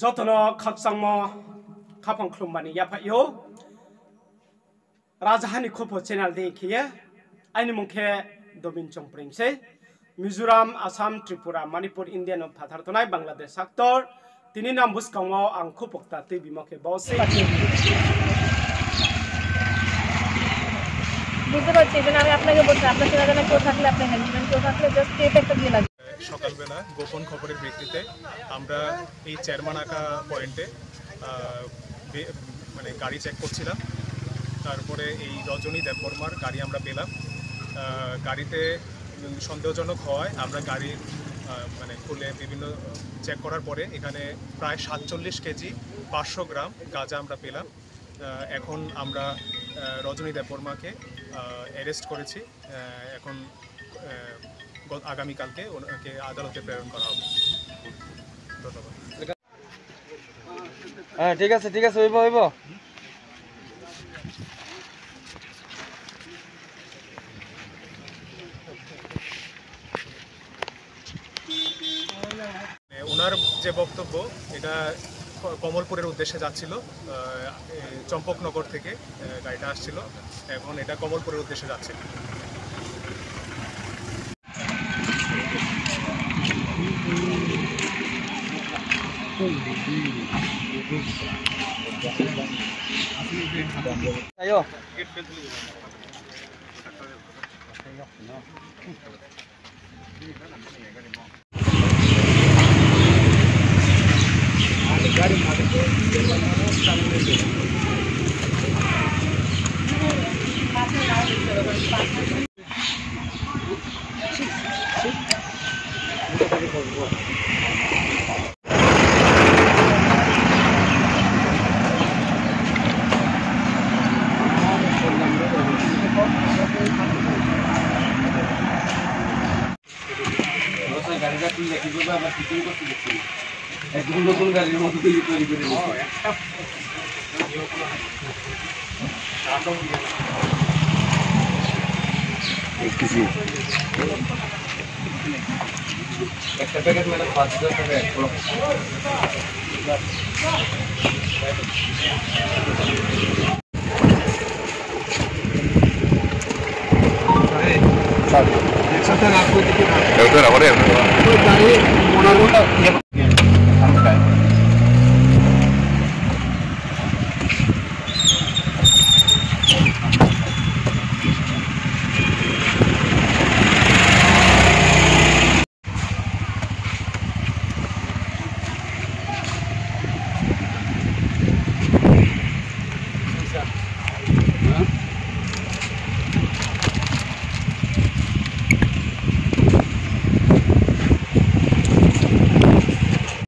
Jotono Kaksangmo Kapang Klumbani Yapayo Rajahani Kupo channel de Kia Animonke Dobin Chongpringse Mizoram, Assam, Tripura, Manipur, Indian of Pathartonai, Bangladesh Sector Tinina Muskamo and Kupokta TV Moke Bossy বুঝতে পারছি এজন্য আমি আপনাকে বলছি আপনার চেনা কেউ থাকলে আপনি হ্যান্ডম্যান কেউ থাকলে জাস্ট কেট একটা দিয়ে লাগবে। সকালবেলা গোপন খবরের ভিত্তিতে আমরা এই চেয়ারমানাকা পয়েন্টে মানে গাড়ি চেক করছিলাম। তারপরে এই রজনী দেববর্মার গাড়ি আমরা পেলাম। গাড়িতে সন্দেহজনক হওয়ায় আমরা গাড়ি মানে খুলে বিভিন্ন চেক করার পরে এখানে প্রায় 47 কেজি 500 গ্রাম গাঁজা আমরা পেলাম। এখন আমরা রজনী দেববর্মাকে অ্যারেস্ট করেছি। এখন আগামীকালকে ওনাকে আদালতে প্রেরণ করা হবে। ধন্যবাদ। হ্যাঁ ঠিক আছে হইব ওনার যে বক্তব্য এটা কমলপুরের উদ্দেশ্যে যাচ্ছিল, চম্পকনগর থেকে গাড়িটা আসছিল, এখন এটা কমলপুরের উদ্দেশ্যে যাচ্ছিল। ayo গাড়িটা তুলে কি করবে আমরা ফিটিং করতে দিচ্ছি একদম নতুন গাড়ির মতো তৈরি করে একটা প্যাকেট মানে 5000 টাকা এক ব্লক একসাথে রাখবো